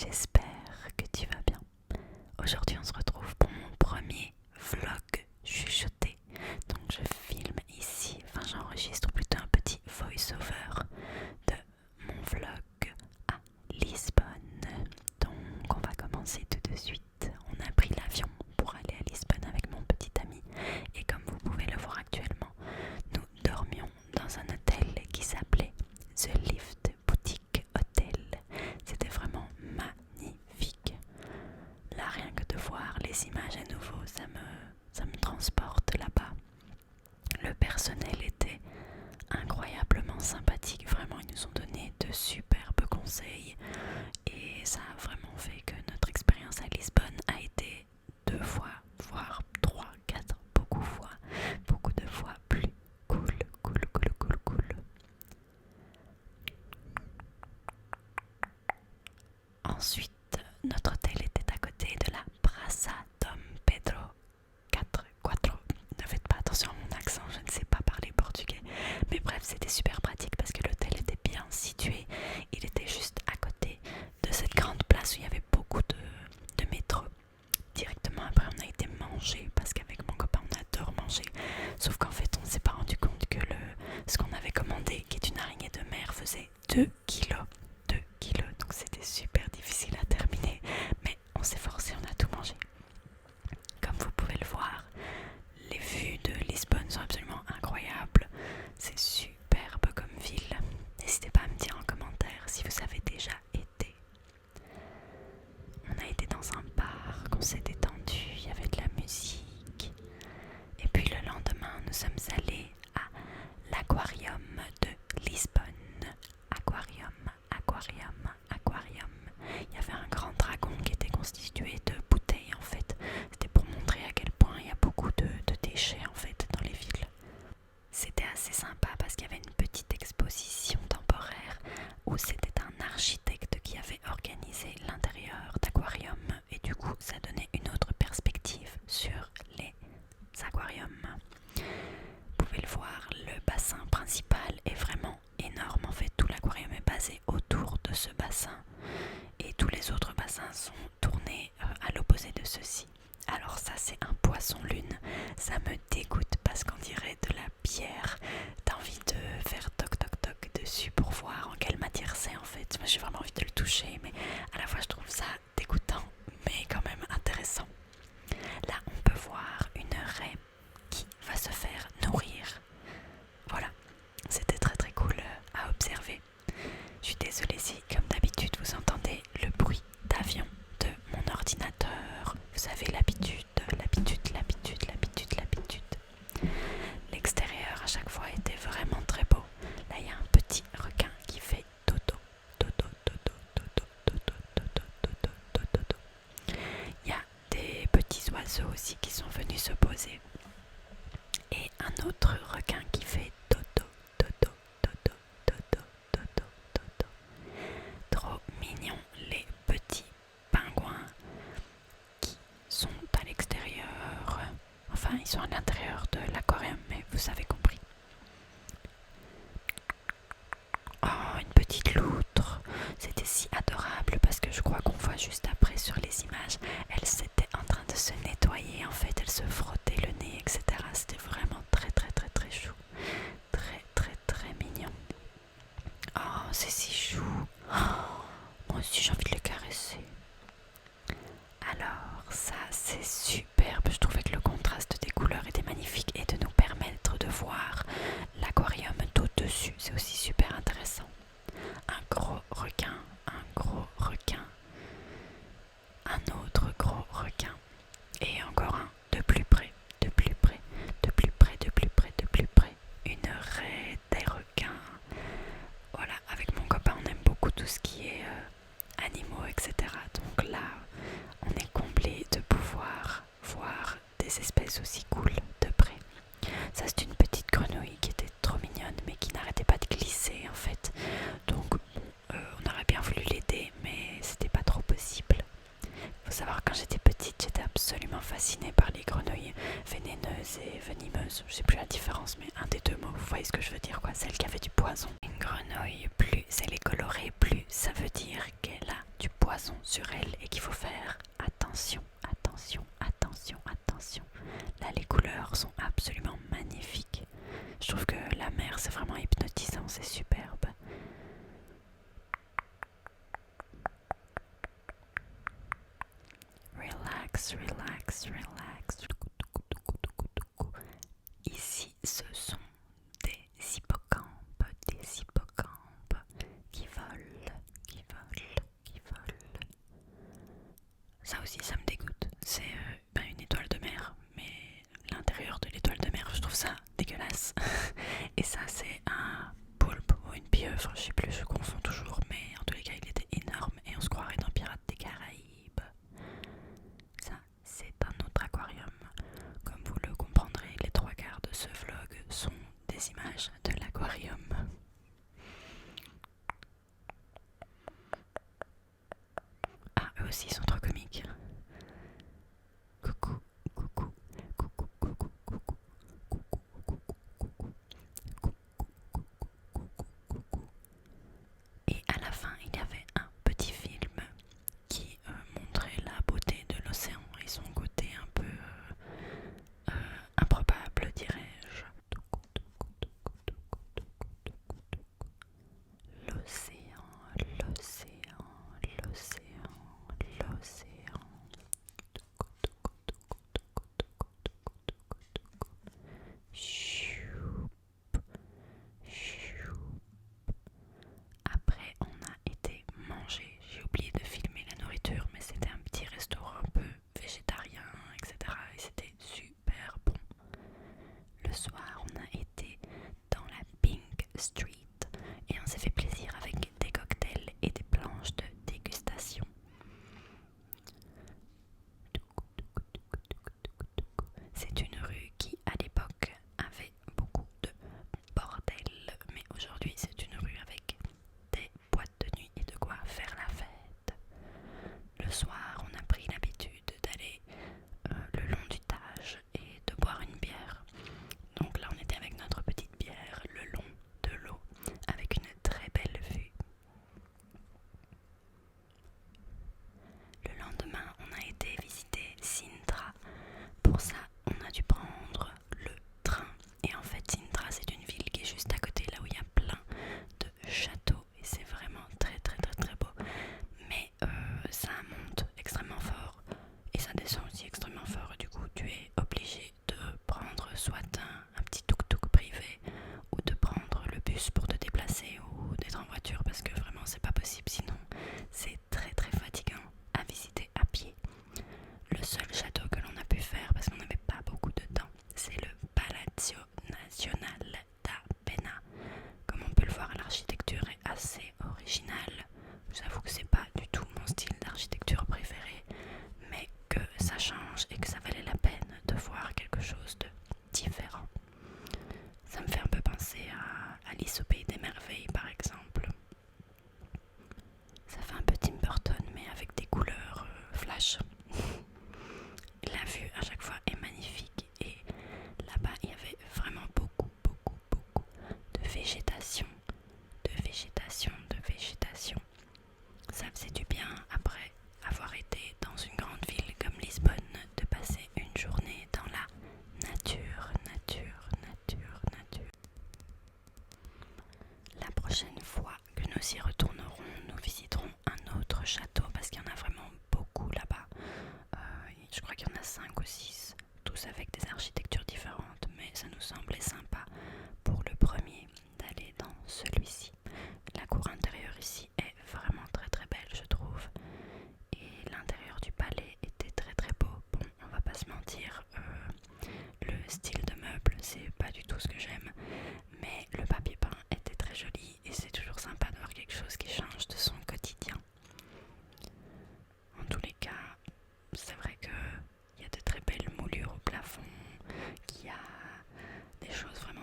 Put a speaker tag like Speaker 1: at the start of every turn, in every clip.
Speaker 1: j'espère que tu vas bien. Aujourd'hui on se retrouve pour mon premier vlog chuchoté. Donc je filme ici, j'enregistre plutôt un petit voice-over de mon vlog à Lisbonne. Donc on va commencer tout de suite. On a pris l'avion pour aller à Lisbonne avec mon petit ami. Et comme vous pouvez le voir actuellement, nous dormions dans un hôtel qui s'appelait The Lift Boutique Hotel. C'était vraiment magnifique. Là, rien que de voir les images à nouveau, ça me transporte là-bas. Le personnel était incroyablement sympathique. Vraiment, ils nous ont donné de superbes conseils. Et ça a vraiment fait que notre expérience à Lisbonne a été 2 fois, voire 3, 4, beaucoup de fois plus cool. Ensuite, notre hôtel était à côté de la Praça Dom Pedro IV. Ne faites pas attention à mon accent, je ne sais pas parler portugais. Mais bref, c'était super pratique parce que l'hôtel était bien situé. Il était juste à côté de cette grande place où il y avait beaucoup de métro. Directement après, on a été manger parce qu'avec mon copain, on adore manger. Sauf qu'en fait, on ne s'est pas rendu compte que ce qu'on avait commandé, qui est une araignée de mer, faisait 2 kilos. 2 kilos, donc c'était super difficile à terminer. Mais on s'est forcé, on a tout mangé. Comme vous pouvez le voir, les vues de Lisbonne sont absolument incroyables. C'est superbe comme ville. N'hésitez pas à me dire en commentaire si vous avez déjà été. On a été dans un parc, on s'est détendu, il y avait de la musique. Et puis le lendemain, nous sommes allés à l'aquarium de Lisbonne. Aquarium. Il y avait un grand dragon qui était constitué de bouteilles en fait. C'était pour montrer à quel point il y a beaucoup de déchets en fait dans les villes. C'était assez sympa parce qu'il y avait une petite exposition temporaire où c'était un architecte qui avait organisé l'intérieur d'aquarium et du coup ça donnait une autre perspective sur les aquariums. Vous pouvez le voir, le bassin principal est vraiment énorme. En fait, tout l'aquarium est basé autour de ce bassin et tous les autres bassins sont tournés à l'opposé de ceux-ci. Alors ça, c'est un poisson-lune. Ça me dégoûte parce qu'on dirait de la pierre. T'as envie de faire toc toc toc dessus pour voir en quelle matière c'est en fait. Moi, j'ai vraiment envie de le toucher, mais à la fois je trouve ça dégoûtant, mais quand même intéressant. Là, on peut voir une raie qui va se faire nourrir. Voilà, c'était très très cool à observer. Je suis désolée si, comme d'habitude, vous entendez le bruit d'avion de mon ordinateur. Vous savez, l'habitude. L'extérieur à chaque fois était vraiment très beau. Là, il y a un petit requin qui fait dodo. Il y a des petits oiseaux aussi qui sont venus se poser. Et un autre requin qui fait dodo. Trop mignons les petits pingouins qui sont à l'extérieur. Enfin, ils sont à l'intérieur de l'aquarium, mais vous avez compris. Oh, une petite loutre. C'était si adorable parce que je crois qu'on voit juste après sur les images, elle s'était en train de se nettoyer. En fait, elle se frottait le nez, etc. C'était vraiment très chou. Très mignon. Oh, c'est si chou. Oh, moi aussi, j'ai envie de le caresser. Alors ça c'est superbe, je trouvais que le contraste des couleurs était magnifique et de nous permettre de voir l'aquarium d'au-dessus, c'est aussi super intéressant. Un gros requin, un autre gros requin et encore un de plus près. Une raie, des requins. Voilà, avec mon copain on aime beaucoup tout ce qui est animaux, etc. Donc là, on est comblé de pouvoir voir des espèces aussi cool de près. Ça, c'est une petite grenouille qui était trop mignonne, mais qui n'arrêtait pas de glisser en fait. Donc, on aurait bien voulu l'aider, mais c'était pas trop possible. Faut savoir, quand j'étais petite, j'étais absolument fascinée par les grenouilles vénéneuses et venimeuses. Je sais plus la différence, mais un des deux mots, vous voyez ce que je veux dire quoi, celle qui avait du poison. Une grenouille, plus elle est colorée, plus ça veut dire qu'elle a du poison sur elle et qu'il faut faire attention, attention, attention, attention. Là, les couleurs sont absolument magnifiques. Je trouve que la mer, c'est vraiment hypnotisant, c'est superbe. Relax, relax, relax. Ici, ce sont des hippocampes qui volent, qui volent, qui volent. Ça aussi, ça me dégoûte. C'est une étoile de mer, mais l'intérieur de l'étoile de mer, je trouve ça dégueulasse. Et ça, c'est un poulpe ou une pieuvre, je sais plus, je confonds toujours, mais en tous les cas, il était énorme et on se croirait dans Pirates des Caraïbes. Ça, c'est un autre aquarium. Comme vous le comprendrez, les 3/4 de ce vlog sont des images de l'aquarium. Ah, eux aussi sont trop comiques. Coucou, coucou, coucou, coucou, coucou, coucou, coucou, coucou. Et à la fin, il y avait un petit film qui montrait la beauté de l'océan et son côté un peu improbable, dirais-je. L'océan, l'océan, l'océan, l'océan. Choup, choup. Après, on a été manger. J'ai oublié de filmer la nourriture, mais c'était un petit restaurant un peu végétarien, etc. Et c'était super bon. Le soir, on a été dans la Pink Street et on s'est fait plaisir avec des cocktails et des planches de dégustation. C'est une rue qui, à l'époque, avait beaucoup de bordel, mais aujourd'hui, c'est une rue avec des boîtes de nuit et de quoi faire la fête. Le soir, on a pris l'habitude d'aller le long du Tage et de boire une bière. Donc là, on était avec notre petite bière le long de l'eau, avec une très belle vue. Le lendemain, on a été visiter Sintra. Pour ça, on a dû prendre le train. Et en fait, Sintra, c'est une ville qui est juste à côté, là où il y a plein de châteaux. Et c'est vraiment très très très très beau. Mais ça monte extrêmement fort et ça descend aussi extrêmement fort. Du coup, tu es obligé de prendre soit un petit tuk-tuk privé ou de prendre le bus pour te déplacer ou d'être en voiture parce que vraiment c'est pas possible, sinon c'est très très fatigant à visiter à pied. Le seul château que l'on a pu faire parce qu'on n'avait pas beaucoup de temps, c'est le Palazzo Nazionale da Pena. Comme on peut le voir, l'architecture est assez originale. Je vous avoue que c'est pas du tout mon style d'architecture préféré, mais que ça change et que ça valait la peine de voir quelque chose de différent. Ça me fait un peu penser à Alice au Pays des Merveilles par exemple. Ça fait un peu Tim Burton mais avec des couleurs flash. La vue à chaque fois est magnifique et là-bas il y avait vraiment beaucoup de végétation, de végétation, de végétation. Ça faisait du bien après avoir été dans une grande ville comme Lisbonne de passer une journée dans la nature, nature, nature, nature. La prochaine fois que nous y retournerons, nous visiterons un autre château parce qu'il y en a vraiment beaucoup là-bas. Je crois qu'il y en a 5 ou 6, tous avec des architectures différentes, mais ça nous semblait sympa pour le premier d'aller dans celui-ci. La cour intérieure ici est vraiment très très belle, je trouve, et l'intérieur du palais était très très beau. Bon, on va pas se mentir, le style de meuble c'est pas du tout ce que j'aime, mais le papier peint était très joli et c'est toujours sympa d'avoir quelque chose qui change de son quotidien. En tous les cas, c'est vrai qu'il y a de très belles moulures au plafond, qu'il y a des choses vraiment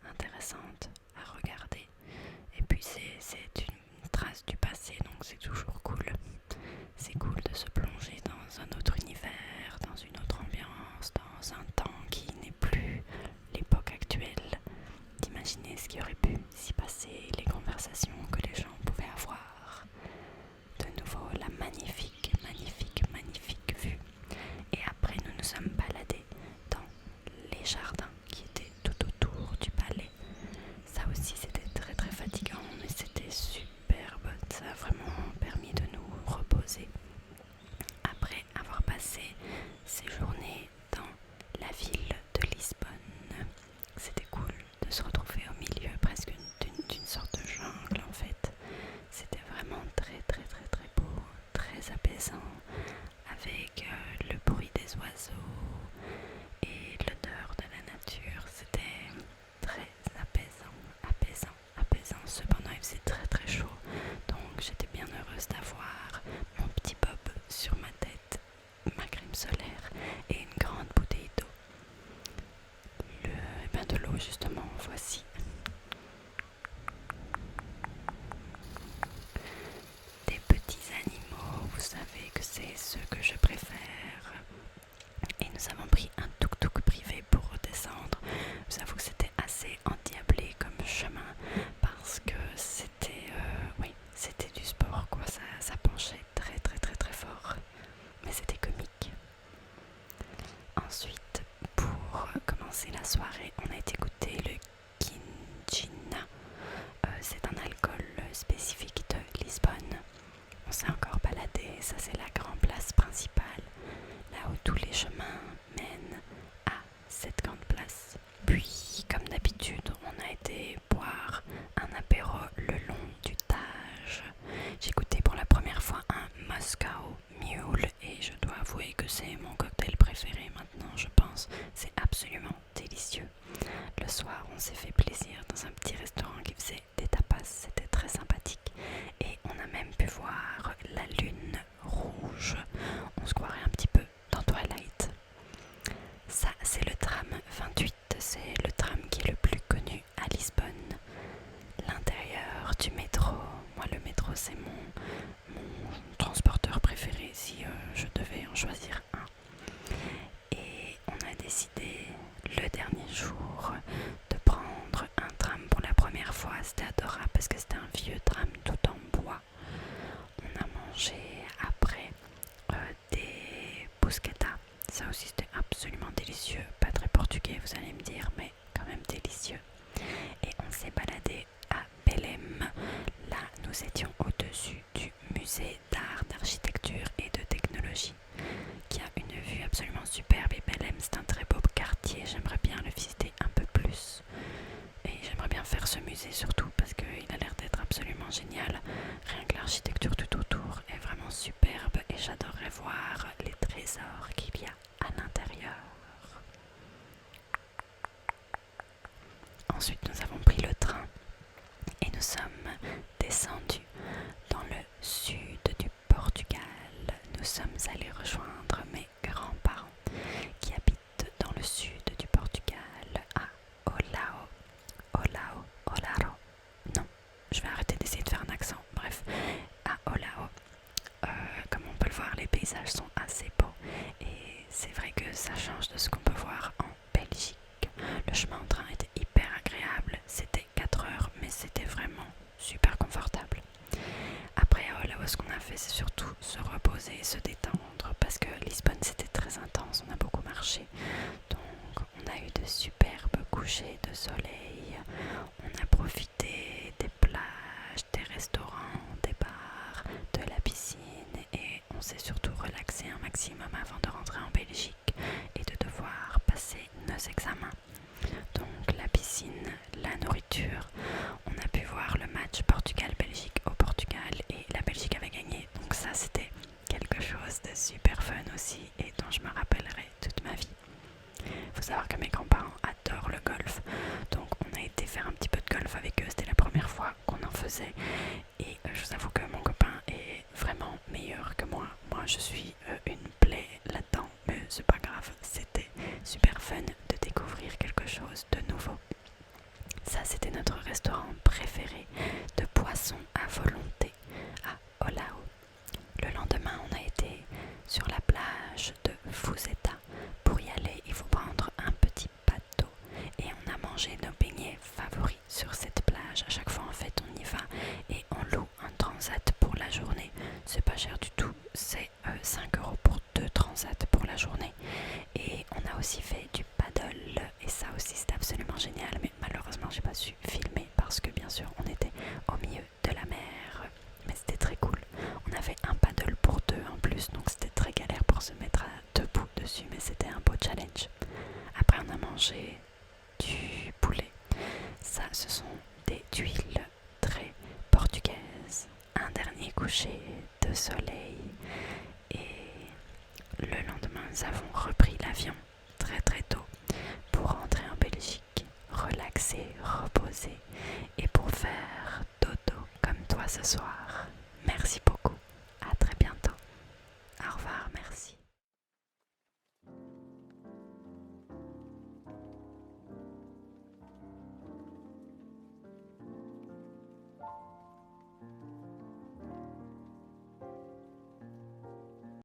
Speaker 1: intéressantes à regarder. Et puis c'est une trace du passé, donc c'est toujours cool. C'est cool de se plonger dans un autre univers, dans une autre ambiance, dans un temps qui n'est plus l'époque actuelle. D'imaginer ce qui aurait pu s'y passer, les conversations que les gens pouvaient avoir. De nouveau, la magnifique très apaisant avec le bruit des oiseaux et l'odeur de la nature. C'était très apaisant. Cependant, il faisait très très chaud, donc j'étais bien heureuse d'avoir mon petit bob sur ma tête, ma crème solaire et une grande bouteille d'eau. De l'eau justement, voici. Des petits animaux, vous savez que c'est ceux que je préfère. Et nous avons pris un tuk-tuk privé pour redescendre. Je vous avoue que c'était assez endiablé comme chemin parce que c'était du sport quoi. Ça penchait très fort. Mais c'était comique. Ensuite, pour commencer la soirée, on a été goûter le Kinjina. C'est un alcool spécifique de Lisbonne. On s'est encore baladé, ça c'est la grande place principale, là où tous les chemins mènent à cette grande place. Puis, comme d'habitude, on a été boire un apéro le long du Tage. J'ai goûté pour la première fois un Moscow Mule et je dois avouer que c'est mon cocktail préféré maintenant, je pense. C'est absolument délicieux. Le soir, on s'est fait plaisir dans un petit restaurant qui faisait des tapas, c'était très sympathique. Et on a même pu voir la lune rouge. On se croirait un petit peu dans Twilight. Ça, c'est le tram 28, c'est le tram qui est le plus connu à Lisbonne. L'intérieur du métro, moi le métro c'est mon transporteur préféré si je devais en choisir un. Et on a décidé le dernier jour de prendre un tram pour la première fois. C'était adorable parce que c'était un vieux tram tout en bois. On a mangé après des bruschetta. Ça aussi c'était absolument délicieux. Pas très portugais vous allez me dire, mais quand même délicieux. Et on s'est baladé à Belém. Là nous étions au-dessus du musée d'art, d'architecture et de technologie qui a une vue absolument superbe. Et Belém c'est un très beau quartier, j'aimerais bien le visiter un peu plus. Et j'aimerais bien faire ce musée surtout parce qu'il a l'air d'être absolument génial. Rien que l'architecture tout autour est vraiment superbe et j'adorerais voir les trésors qu'il y a à l'intérieur. Ensuite, nous avons pris le train et nous sommes descendus dans le sud du Portugal. Nous sommes allés rejoindre mes grands-parents qui habitent dans le sud du Portugal à Olaro. Non, je vais arrêter d'essayer de faire un accent. Bref, à Olao. Comme on peut le voir, les paysages sont assez beaux et c'est vrai que ça change de ce qu'on peut voir en Belgique. Le chemin en train était hyper agréable. C'était 4 heures, mais c'était vraiment super confortable. Après, là où ce qu'on a fait, c'est surtout se reposer et se détendre parce que Lisbonne c'était très intense, on a beaucoup marché. Donc on a eu de superbes couchers de soleil, on a profité des plages, des restaurants, des bars, de la piscine et on s'est surtout relaxé un maximum avant de rentrer en Belgique et de devoir passer nos examens. Donc la piscine, la nourriture, on a pu voir le match Portugal-Belgique au Portugal et la Belgique avait gagné. Donc ça c'était quelque chose de super fun aussi et dont je me rappellerai toute ma vie. Il faut savoir que mes grands-parents adorent le golf, donc on a été faire un petit peu de golf avec eux, c'était la première fois qu'on en faisait et je vous avoue que mon copain est vraiment meilleur que moi. Moi je suis une plaie là-dedans, mais c'est pas grave, c'était super fun de découvrir quelque chose de nouveau. Ça c'était notre restaurant préféré de poissons à volonté à Olao. Le lendemain on a été sur la plage de Fuseta. Pour y aller il faut prendre un petit bateau et on a mangé nos beignets favoris sur cette plage. À chaque fois en fait on y va et on loue un transat pour la journée. C'est pas cher du tout, c'est 5 € pour 2 transats pour la journée. Et on a aussi fait du paddle et ça aussi c'était absolument génial, mais malheureusement j'ai pas su filmer parce que bien sûr on était au milieu de la mer, mais c'était très cool. On avait un paddle pour 2 en plus, donc c'était très galère pour se mettre debout dessus, mais c'était un beau challenge. Après on a mangé du poulet, ça ce sont des tuiles très portugaises. Un dernier coucher de soleil nous avons repris l'avion très très tôt pour rentrer en Belgique, relaxer, reposer et pour faire dodo comme toi ce soir.